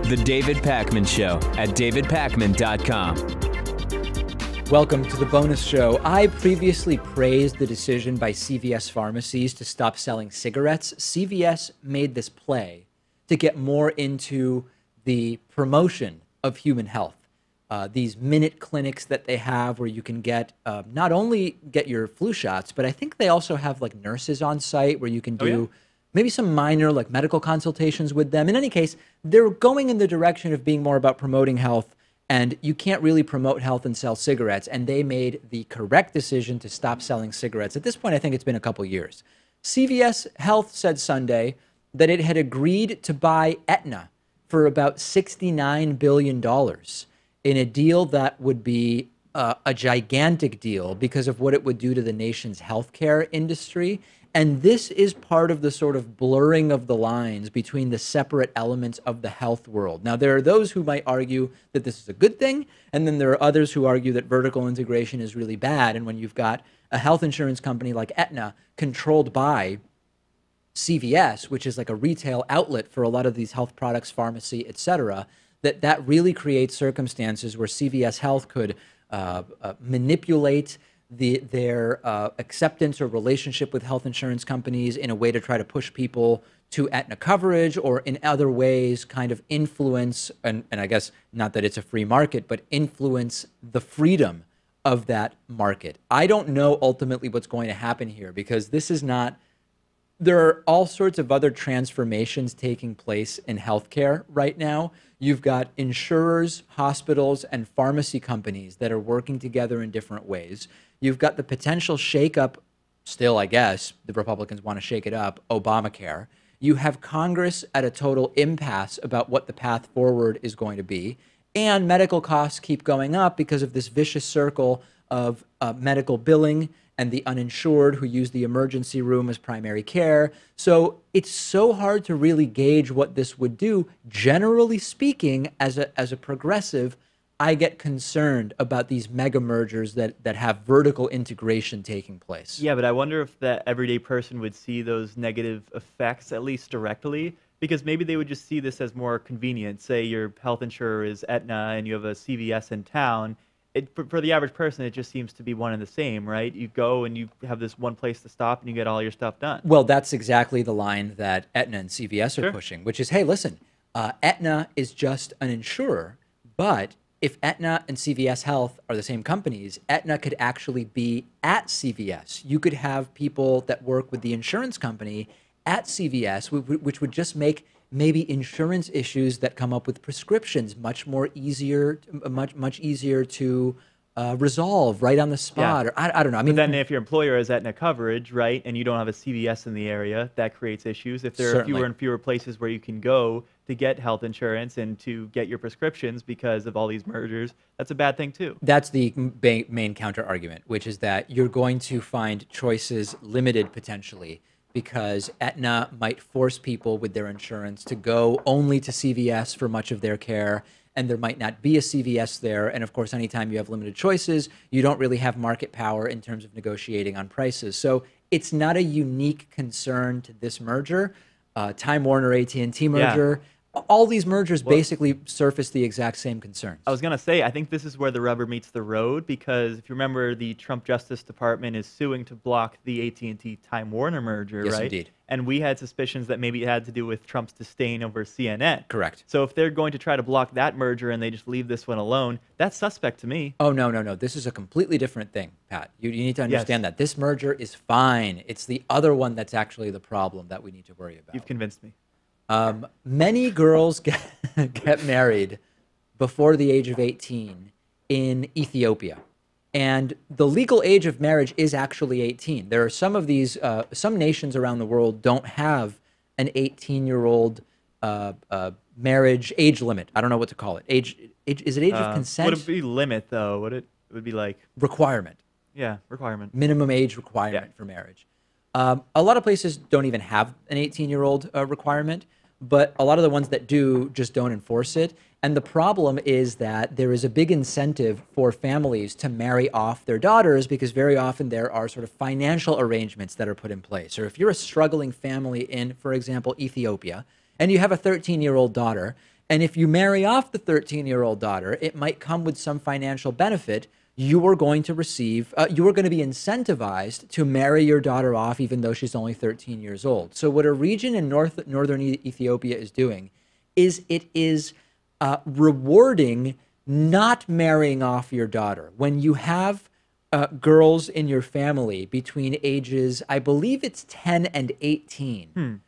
The David Pakman Show at davidpakman.com. Welcome to the bonus show. I previously praised the decision by CVS pharmacies to stop selling cigarettes. CVS made this play to get more into the promotion of human health. These minute clinics that they have where you can get not only get your flu shots, but I think they also have like nurses on site where you can do maybe some minor like medical consultations with them. In any case, they're going in the direction of being more about promoting health. And you can't really promote health and sell cigarettes. And they made the correct decision to stop selling cigarettes. At this point, I think it's been a couple years. CVS Health said Sunday that it had agreed to buy Aetna for about $69 billion in a deal that would be a gigantic deal because of what it would do to the nation's healthcare industry. And this is part of the sort of blurring of the lines between the separate elements of the health world. Now, there are those who might argue that this is a good thing, and then there are others who argue that vertical integration is really bad. And when you've got a health insurance company like Aetna controlled by CVS, which is like a retail outlet for a lot of these health products, pharmacy, et cetera, that really creates circumstances where CVS Health could manipulate their acceptance or relationship with health insurance companies in a way to try to push people to Aetna coverage, or in other ways kind of influence, and I guess not that it's a free market, but influence the freedom of that market. I don't know ultimately what's going to happen here because this is not, there are all sorts of other transformations taking place in healthcare right now. You've got insurers, hospitals, and pharmacy companies that are working together in different ways. You've got the potential shakeup, still, I guess, the Republicans want to shake it up, Obamacare. You have Congress at a total impasse about what the path forward is going to be. And medical costs keep going up because of this vicious circle of medical billing and the uninsured who use the emergency room as primary care. So it's so hard to really gauge what this would do. Generally speaking, as a progressive, I get concerned about these mega mergers that have vertical integration taking place. Yeah, but I wonder if that everyday person would see those negative effects, at least directly, because maybe they would just see this as more convenient. Say your health insurer is Aetna and you have a CVS in town. For the average person, it just seems to be one and the same, right? You go and you have this one place to stop and you get all your stuff done. Well, that's exactly the line that Aetna and CVS are pushing, which is, hey, listen, Aetna is just an insurer, but if Aetna and CVS Health are the same companies, Aetna could actually be at CVS. You could have people that work with the insurance company at CVS, which would just make maybe insurance issues that come up with prescriptions much easier to resolve right on the spot. Yeah. Or I don't know. I mean, but then if your employer has Aetna coverage, right, and you don't have a CVS in the area, that creates issues. If there are fewer and fewer places where you can go to get health insurance and to get your prescriptions because of all these mergers, that's a bad thing too. That's the main counter argument, which is that you're going to find choices limited potentially because Aetna might force people with their insurance to go only to CVS for much of their care, and there might not be a CVS there. And of course, anytime you have limited choices, you don't really have market power in terms of negotiating on prices. So it's not a unique concern to this merger. Time Warner AT&T merger, all these mergers basically surface the exact same concerns. I was going to say, I think this is where the rubber meets the road, because if you remember, the Trump Justice Department is suing to block the AT&T Time Warner merger, yes, right? Indeed. And we had suspicions that maybe it had to do with Trump's disdain over CNN. Correct. So if they're going to try to block that merger and they just leave this one alone, that's suspect to me. Oh, no. This is a completely different thing, Pat. You need to understand that. This merger is fine. It's the other one that's actually the problem that we need to worry about. You've convinced me. Many girls get married before the age of 18 in Ethiopia. And the legal age of marriage is actually 18. There are some of these, some nations around the world don't have an 18-year-old marriage age limit. I don't know what to call it. Age is it age of consent? Would it be limit, though? Would it would be like... Requirement. Yeah, requirement. Minimum age requirement for marriage. A lot of places don't even have an 18-year-old requirement, but a lot of the ones that do just don't enforce it. And the problem is that there is a big incentive for families to marry off their daughters because very often there are sort of financial arrangements that are put in place. Or if you're a struggling family in, for example, Ethiopia, and you have a 13-year-old daughter, And if you marry off the 13-year-old daughter, it might come with some financial benefit. You are going to receive, you are going to be incentivized to marry your daughter off, even though she's only 13 years old. So what a region in northern Ethiopia is doing is it is rewarding not marrying off your daughter. When you have girls in your family between ages, I believe it's 10 and 18,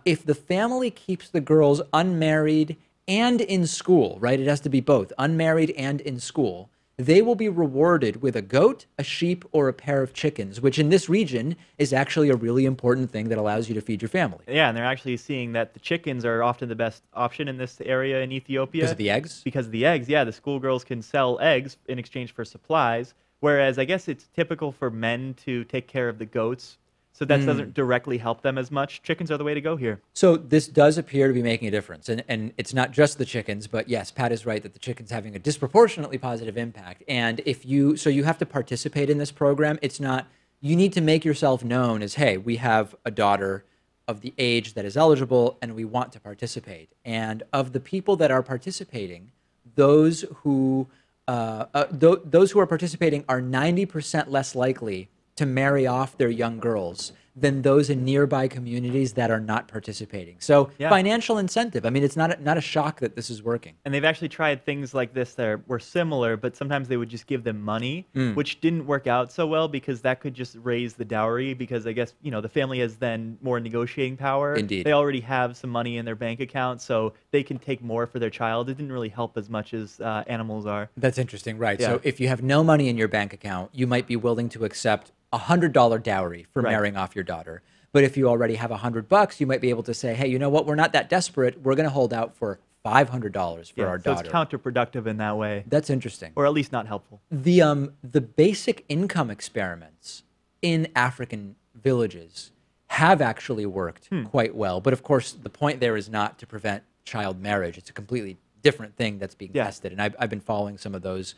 if the family keeps the girls unmarried and in school, right? It has to be both, unmarried and in school. They will be rewarded with a goat, a sheep, or a pair of chickens, which in this region is actually a really important thing that allows you to feed your family. Yeah, and they're actually seeing that the chickens are often the best option in this area in Ethiopia. Because of the eggs? Because of the eggs, yeah. The schoolgirls can sell eggs in exchange for supplies, whereas I guess it's typical for men to take care of the goats. So that doesn't directly help them as much. Chickens are the way to go here. So this does appear to be making a difference. And it's not just the chickens, but yes, Pat is right that the chicken's having a disproportionately positive impact. And you have to participate in this program. It's not, you need to make yourself known as, hey, we have a daughter of the age that is eligible and we want to participate. And of the people that are participating, those who are participating are 90% less likely to marry off their young girls than those in nearby communities that are not participating. So financial incentive. I mean, it's not a shock that this is working. And they've actually tried things like this that were similar, but sometimes they would just give them money, which didn't work out so well because that could just raise the dowry because I guess, the family has then more negotiating power. Indeed. They already have some money in their bank account, so they can take more for their child. It didn't really help as much as animals are. That's interesting, right? Yeah. So if you have no money in your bank account, you might be willing to accept $100 dowry for marrying off your daughter. But if you already have $100, you might be able to say, hey, you know what? We're not that desperate. We're going to hold out for $500 for our so daughter. it's counterproductive in that way. That's interesting. Or at least not helpful. The basic income experiments in African villages have actually worked quite well. But of course, the point there is not to prevent child marriage. It's a completely different thing that's being tested. And I've been following some of those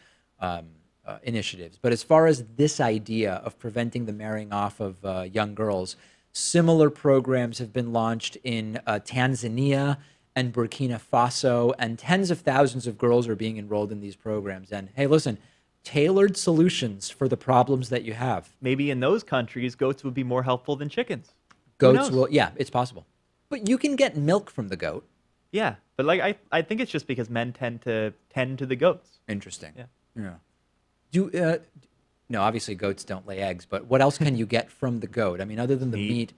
initiatives. But as far as this idea of preventing the marrying off of young girls, similar programs have been launched in Tanzania and Burkina Faso, and tens of thousands of girls are being enrolled in these programs. And hey, listen, tailored solutions for the problems that you have. Maybe in those countries, goats would be more helpful than chickens. Goats will, yeah, it's possible. But you can get milk from the goat. Yeah, but I think it's just because men tend to the goats. Interesting. Yeah. No, obviously goats don't lay eggs, but what else can you get from the goat? I mean, other than the meat,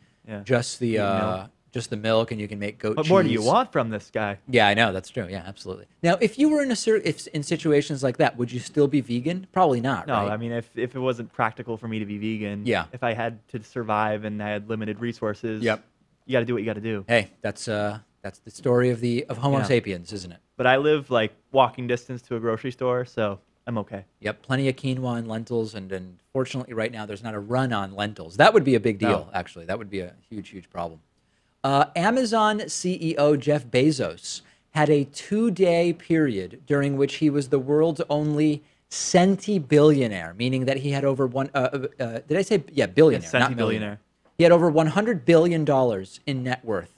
just the milk, and you can make goat cheese. What more do you want from this guy? Yeah, I know, that's true. Yeah, absolutely. Now, if you were in in situations like that, would you still be vegan? Probably not, No, right? I mean, if it wasn't practical for me to be vegan, if I had to survive and I had limited resources, you got to do what you got to do. Hey, that's the story of Homo sapiens, isn't it? But I live like walking distance to a grocery store, so I'm okay. Yep, plenty of quinoa and lentils, and fortunately right now there's not a run on lentils. That would be a big deal, actually. That would be a huge, huge problem. Amazon CEO Jeff Bezos had a 2-day period during which he was the world's only centibillionaire, meaning that he had over did I say, billionaire, not millionaire. He had over $100 billion in net worth.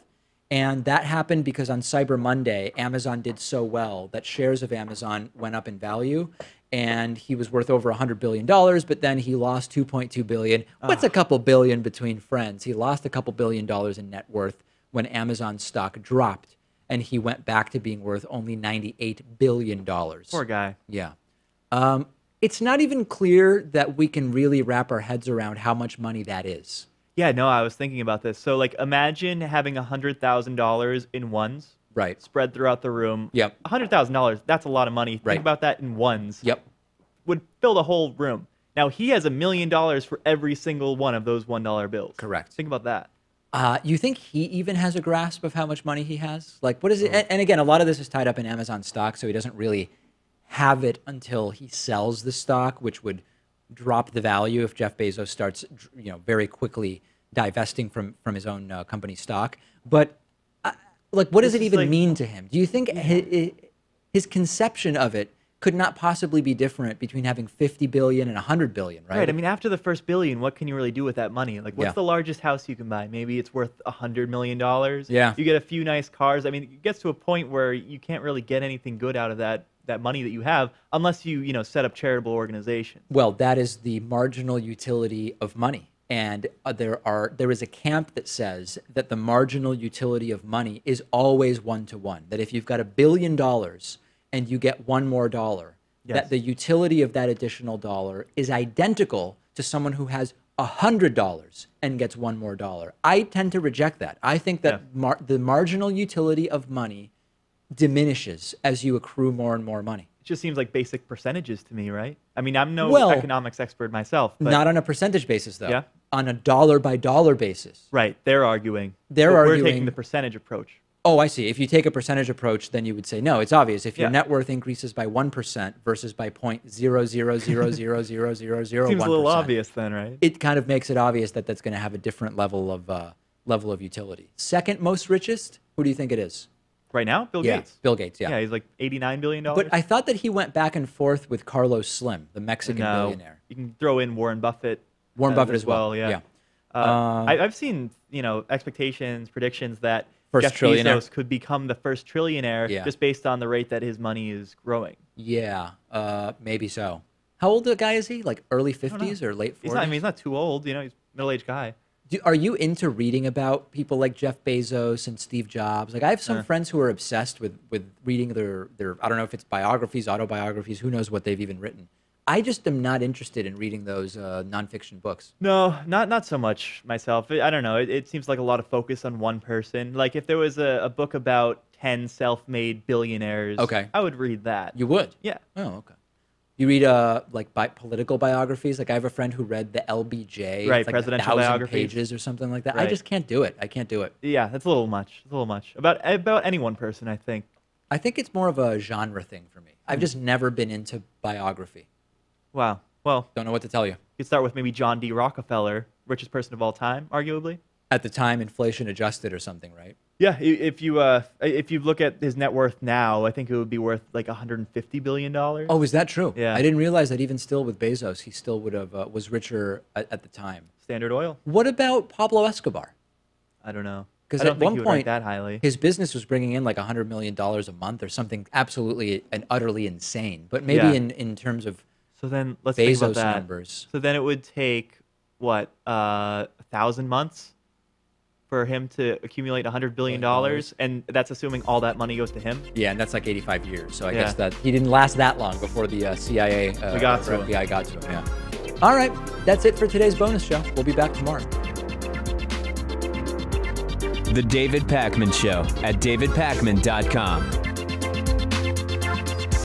And that happened because on Cyber Monday, Amazon did so well that shares of Amazon went up in value, and he was worth over $100 billion, but then he lost $2.2 billion. What's a couple billion between friends? He lost a couple $1 billion in net worth when Amazon stock dropped, and he went back to being worth only $98 billion. Poor guy. Yeah. It's not even clear that we can really wrap our heads around how much money that is. Yeah, no, I was thinking about this. So, like, imagine having $100,000 in ones, right, spread throughout the room. Yep. $100,000, that's a lot of money. Right. Think about that in ones. Yep. Would fill the whole room. Now, he has $1 million for every single one of those $1 bills. Correct. Think about that. You think he even has a grasp of how much money he has? Like, what is it? And again, a lot of this is tied up in Amazon stock, so he doesn't really have it until he sells the stock, which would drop the value if Jeff Bezos starts, very quickly divesting from his own company stock. But like, what does it even mean to him? Do you think his conception of it could not possibly be different between having 50 billion and 100 billion, right? Right. I mean, after the first billion, what can you really do with that money? Like, what's Yeah. the largest house you can buy? Maybe it's worth $100 million. Yeah. You get a few nice cars. I mean, it gets to a point where you can't really get anything good out of that money that you have unless you set up charitable organizations. Well, that is the marginal utility of money. And there is a camp that says that the marginal utility of money is always one-to-one. That if you've got $1 billion and you get one more dollar, Yes. that the utility of that additional dollar is identical to someone who has $100 and gets one more dollar. I tend to reject that. I think that the marginal utility of money diminishes as you accrue more and more money. It just seems like basic percentages to me, right? I mean, I'm no economics expert myself. But Not on a percentage basis, though. Yeah. On a dollar by dollar basis. right, they're arguing. They're But arguing. We're taking the percentage approach. Oh, I see. If you take a percentage approach, then you would say, no, it's obvious. If your Yeah. net worth increases by 1% versus by 0.000000001%. Seems a little obvious then, right? It kind of makes it obvious that that's going to have a different level of utility. Second most richest, who do you think it is? Right now, Bill Gates. Bill Gates, yeah. Yeah, he's like $89 billion. But I thought that he went back and forth with Carlos Slim, the Mexican billionaire. You can throw in Warren Buffett. Warren Buffett as well. Yeah. Yeah. I've seen expectations, predictions that First Jeff trillionaire. Bezos could become the first trillionaire Yeah. just based on the rate that his money is growing. Yeah, maybe so. How old a guy is he? Like early 50s or late 40s? He's not. I mean, he's not too old. He's a middle-aged guy. Are you into reading about people like Jeff Bezos and Steve Jobs? Like I have some friends who are obsessed with reading their I don't know if it's biographies, autobiographies, who knows what they've even written. I just am not interested in reading those nonfiction books. No, not so much myself. I don't know. It seems like a lot of focus on one person. Like if there was a book about 10 self-made billionaires, Okay. I would read that. You would? Yeah. Oh, okay. You read political biographies? Like I have a friend who read the LBJ. Right, It's like presidential 1,000 biographies. pages or something like that. I Right. just can't do it. I can't do it. Yeah, that's a little much. It's a little much. About any one person, I think. I think it's more of a genre thing for me. I've just never been into biography. Wow. Well, Don't know what to tell you. you could start with maybe John D. Rockefeller, richest person of all time, arguably. At the time, inflation adjusted or something, right? Yeah, if you look at his net worth now, I think it would be worth like $150 billion. Oh, is that true? Yeah. I didn't realize that even still with Bezos, he still would have was richer at the time. Standard Oil? What about Pablo Escobar? I don't know. Because I don't at think one he would rank point, that highly. his business was bringing in like $100 million a month or something absolutely and utterly insane. But maybe Yeah. in terms of So then let's think about Bezos that. numbers. So then it would take what 1,000 months for him to accumulate $100 billion, and that's assuming all that money goes to him. Yeah, and that's like 85 years. So I Yeah. guess that he didn't last that long before the CIA We got or to him. FBI got to him. Yeah. All right, that's it for today's bonus show. We'll be back tomorrow. The David Pakman Show at davidpakman.com.